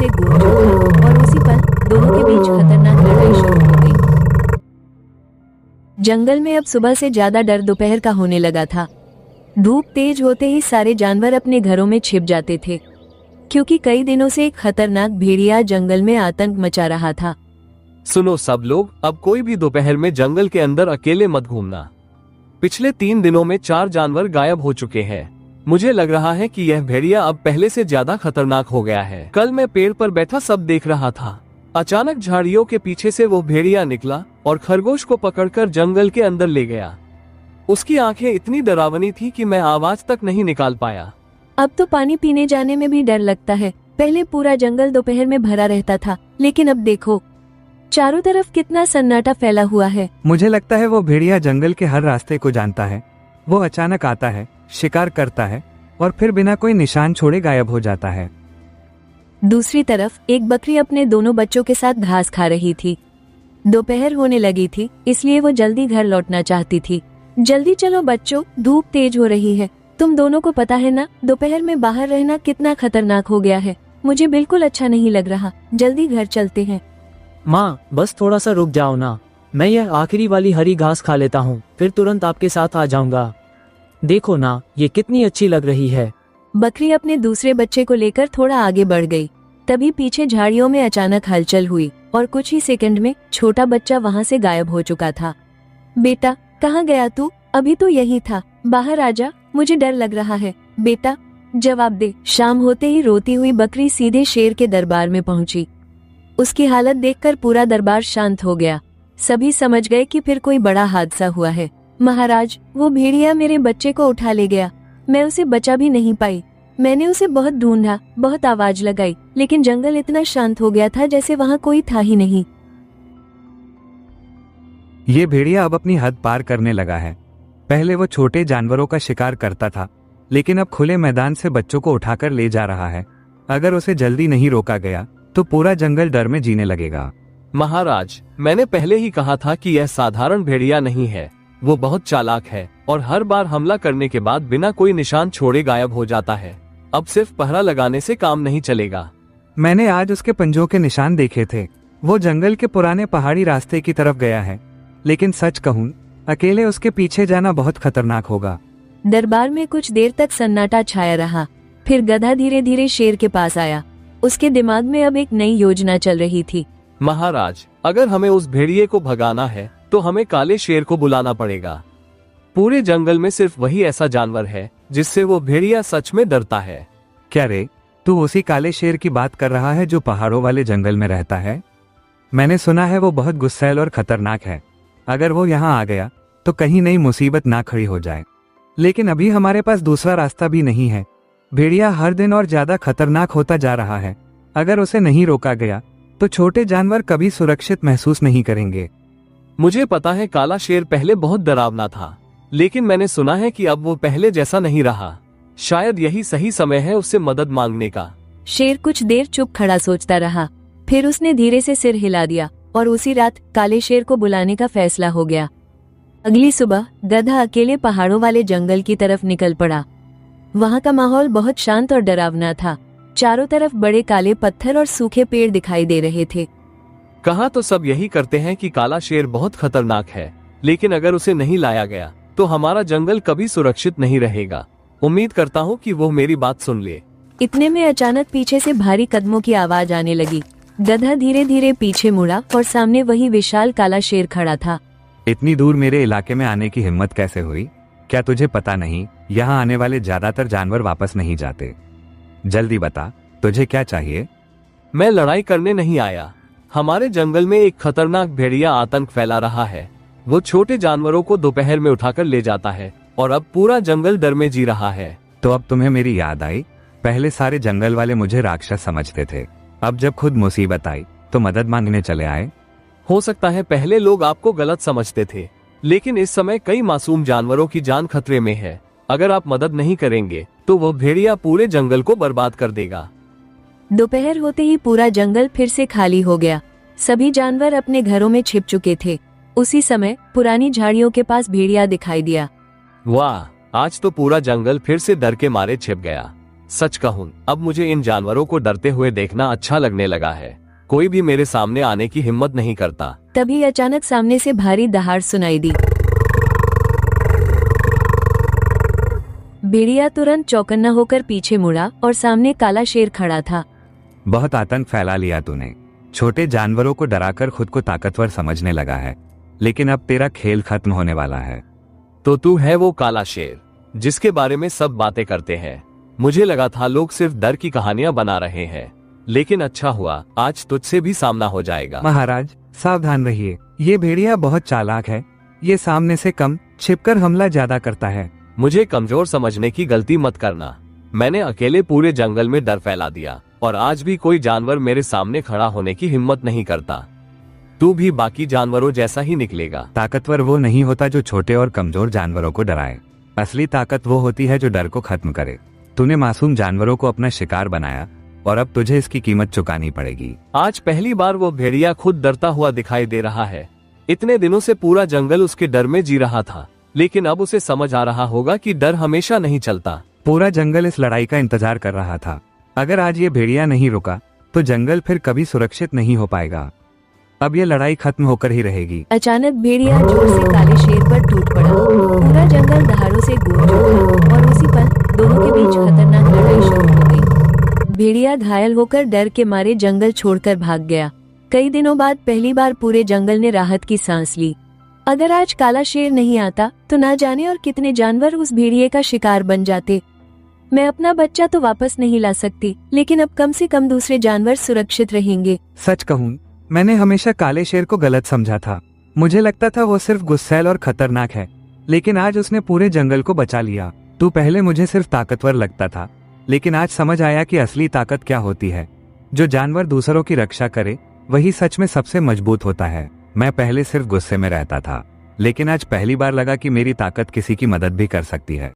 से गूंज उठा और उसी पल दोनों के बीच खतरनाक लड़ाई शुरू हो गई। जंगल में अब सुबह से ज्यादा डर दोपहर का होने लगा था। धूप तेज होते ही सारे जानवर अपने घरों में छिप जाते थे, क्योंकि कई दिनों से एक खतरनाक भेड़िया जंगल में आतंक मचा रहा था। सुनो सब लोग, अब कोई भी दोपहर में जंगल के अंदर अकेले मत घूमना। पिछले 3 दिनों में 4 जानवर गायब हो चुके हैं। मुझे लग रहा है कि यह भेड़िया अब पहले से ज्यादा खतरनाक हो गया है। कल मैं पेड़ पर बैठा सब देख रहा था। अचानक झाड़ियों के पीछे से वो भेड़िया निकला और खरगोश को पकड़कर जंगल के अंदर ले गया। उसकी आंखें इतनी डरावनी थी कि मैं आवाज तक नहीं निकाल पाया। अब तो पानी पीने जाने में भी डर लगता है। पहले पूरा जंगल दोपहर में भरा रहता था, लेकिन अब देखो चारों तरफ कितना सन्नाटा फैला हुआ है। मुझे लगता है वो भेड़िया जंगल के हर रास्ते को जानता है। वो अचानक आता है, शिकार करता है और फिर बिना कोई निशान छोड़े गायब हो जाता है। दूसरी तरफ एक बकरी अपने दोनों बच्चों के साथ घास खा रही थी। दोपहर होने लगी थी, इसलिए वो जल्दी घर लौटना चाहती थी। जल्दी चलो बच्चों, धूप तेज हो रही है। तुम दोनों को पता है ना, दोपहर में बाहर रहना कितना खतरनाक हो गया है। मुझे बिल्कुल अच्छा नहीं लग रहा। जल्दी घर चलते हैं। माँ, बस थोड़ा सा रुक जाओ ना। मैं यह आखिरी वाली हरी घास खा लेता हूँ, फिर तुरंत आपके साथ आ जाऊंगा। देखो ना, ये कितनी अच्छी लग रही है। बकरी अपने दूसरे बच्चे को लेकर थोड़ा आगे बढ़ गई। तभी पीछे झाड़ियों में अचानक हलचल हुई और कुछ ही सेकंड में छोटा बच्चा वहाँ से गायब हो चुका था। बेटा, कहाँ गया तू? अभी तो यही था। बाहर आजा, मुझे डर लग रहा है। बेटा, जवाब दे। शाम होते ही रोती हुई बकरी सीधे शेर के दरबार में पहुंची। उसकी हालत देखकर पूरा दरबार शांत हो गया। सभी समझ गए कि फिर कोई बड़ा हादसा हुआ है। महाराज, वो भेड़िया मेरे बच्चे को उठा ले गया। मैं उसे बचा भी नहीं पाई। मैंने उसे बहुत ढूंढा, बहुत आवाज लगाई, लेकिन जंगल इतना शांत हो गया था जैसे वहाँ कोई था ही नहीं। ये भेड़िया अब अपनी हद पार करने लगा है। पहले वो छोटे जानवरों का शिकार करता था, लेकिन अब खुले मैदान से बच्चों को उठाकर ले जा रहा है। अगर उसे जल्दी नहीं रोका गया तो पूरा जंगल डर में जीने लगेगा। महाराज, मैंने पहले ही कहा था कि यह साधारण भेड़िया नहीं है। वो बहुत चालाक है और हर बार हमला करने के बाद बिना कोई निशान छोड़े गायब हो जाता है। अब सिर्फ पहरा लगाने से काम नहीं चलेगा। मैंने आज उसके पंजों के निशान देखे थे। वो जंगल के पुराने पहाड़ी रास्ते की तरफ गया है, लेकिन सच कहूँ, अकेले उसके पीछे जाना बहुत खतरनाक होगा। दरबार में कुछ देर तक सन्नाटा छाया रहा। फिर गधा धीरे धीरे शेर के पास आया। उसके दिमाग में अब एक नई योजना चल रही थी। महाराज, अगर हमें उस भेड़िए को भगाना है तो हमें काले शेर को बुलाना पड़ेगा। पूरे जंगल में सिर्फ वही ऐसा जानवर है जिससे वो भेड़िया सच में डरता है। क्या रे, तू उसी काले शेर की बात कर रहा है जो पहाड़ों वाले जंगल में रहता है? मैंने सुना है वो बहुत गुस्सैल और खतरनाक है। अगर वो यहाँ आ गया तो कहीं नई मुसीबत ना खड़ी हो जाए। लेकिन अभी हमारे पास दूसरा रास्ता भी नहीं है। भेड़िया हर दिन और ज्यादा खतरनाक होता जा रहा है। अगर उसे नहीं रोका गया तो छोटे जानवर कभी सुरक्षित महसूस नहीं करेंगे। मुझे पता है काला शेर पहले बहुत डरावना था, लेकिन मैंने सुना है कि अब वो पहले जैसा नहीं रहा। शायद यही सही समय है उससे मदद मांगने का। शेर कुछ देर चुप खड़ा सोचता रहा। फिर उसने धीरे से सिर हिला दिया और उसी रात काले शेर को बुलाने का फैसला हो गया। अगली सुबह गधा अकेले पहाड़ों वाले जंगल की तरफ निकल पड़ा। वहाँ का माहौल बहुत शांत और डरावना था। चारों तरफ बड़े काले पत्थर और सूखे पेड़ दिखाई दे रहे थे। कहा तो सब यही करते हैं कि काला शेर बहुत खतरनाक है, लेकिन अगर उसे नहीं लाया गया तो हमारा जंगल कभी सुरक्षित नहीं रहेगा। उम्मीद करता हूँ कि वो मेरी बात सुन ले। इतने में अचानक पीछे से भारी कदमों की आवाज आने लगी। गधा धीरे धीरे पीछे मुड़ा और सामने वही विशाल काला शेर खड़ा था। इतनी दूर मेरे इलाके में आने की हिम्मत कैसे हुई? क्या तुझे पता नहीं, यहाँ आने वाले ज्यादातर जानवर वापस नहीं जाते। जल्दी बता, तुझे क्या चाहिए? मैं लड़ाई करने नहीं आया। हमारे जंगल में एक खतरनाक भेड़िया आतंक फैला रहा है। वो छोटे जानवरों को दोपहर में उठाकर ले जाता है और अब पूरा जंगल डर में जी रहा है। तो अब तुम्हें मेरी याद आई? पहले सारे जंगल वाले मुझे राक्षस समझते थे, अब जब खुद मुसीबत आई तो मदद मांगने चले आए। हो सकता है पहले लोग आपको गलत समझते थे, लेकिन इस समय कई मासूम जानवरों की जान खतरे में है। अगर आप मदद नहीं करेंगे तो वो भेड़िया पूरे जंगल को बर्बाद कर देगा। दोपहर होते ही पूरा जंगल फिर से खाली हो गया। सभी जानवर अपने घरों में छिप चुके थे। उसी समय पुरानी झाड़ियों के पास भेड़िया दिखाई दिया। वाह, आज तो पूरा जंगल फिर से डर के मारे छिप गया। सच कहूं, अब मुझे इन जानवरों को डरते हुए देखना अच्छा लगने लगा है। कोई भी मेरे सामने आने की हिम्मत नहीं करता। तभी अचानक सामने से भारी दहाड़ सुनाई दी। भेड़िया तुरंत चौकन्ना होकर पीछे मुड़ा और सामने काला शेर खड़ा था। बहुत आतंक फैला लिया तूने। छोटे जानवरों को डराकर खुद को ताकतवर समझने लगा है, लेकिन अब तेरा खेल खत्म होने वाला है। तो तू है वो काला शेर जिसके बारे में सब बातें करते हैं। मुझे लगा था लोग सिर्फ डर की कहानियां बना रहे हैं, लेकिन अच्छा हुआ, आज तुझसे भी सामना हो जाएगा। महाराज सावधान रहिए, ये भेड़िया बहुत चालाक है। ये सामने से कम छिपकर हमला ज्यादा करता है। मुझे कमजोर समझने की गलती मत करना। मैंने अकेले पूरे जंगल में डर फैला दिया और आज भी कोई जानवर मेरे सामने खड़ा होने की हिम्मत नहीं करता। तू भी बाकी जानवरों जैसा ही निकलेगा। ताकतवर वो नहीं होता जो छोटे और कमजोर जानवरों को डराए। असली ताकत वो होती है जो डर को खत्म करे। तूने मासूम जानवरों को अपना शिकार बनाया और अब तुझे इसकी कीमत चुकानी पड़ेगी। आज पहली बार वो भेड़िया खुद डरता हुआ दिखाई दे रहा है। इतने दिनों से पूरा जंगल उसके डर में जी रहा था, लेकिन अब उसे समझ आ रहा होगा कि डर हमेशा नहीं चलता। पूरा जंगल इस लड़ाई का इंतजार कर रहा था। अगर आज ये भेड़िया नहीं रुका तो जंगल फिर कभी सुरक्षित नहीं हो पाएगा। अब ये लड़ाई खत्म होकर ही रहेगी। अचानक भेड़िया जोर से काले शेर पर टूट पड़ा। पूरा जंगल दहाड़ों से गूंज उठा और उसी पल दोनों के बीच खतरनाक लड़ाई शुरू हो गई। भेड़िया घायल होकर डर के मारे जंगल छोड़कर भाग गया। कई दिनों बाद पहली बार पूरे जंगल ने राहत की सांस ली। अगर आज काला शेर नहीं आता तो ना जाने और कितने जानवर उस भेड़िए का शिकार बन जाते। मैं अपना बच्चा तो वापस नहीं ला सकती, लेकिन अब कम से कम दूसरे जानवर सुरक्षित रहेंगे। सच कहूँ, मैंने हमेशा काले शेर को गलत समझा था। मुझे लगता था वो सिर्फ गुस्सैल और खतरनाक है, लेकिन आज उसने पूरे जंगल को बचा लिया। तू पहले मुझे सिर्फ ताकतवर लगता था, लेकिन आज समझ आया कि असली ताकत क्या होती है। जो जानवर दूसरों की रक्षा करे वही सच में सबसे मजबूत होता है। मैं पहले सिर्फ गुस्से में रहता था, लेकिन आज पहली बार लगा कि मेरी ताकत किसी की मदद भी कर सकती है।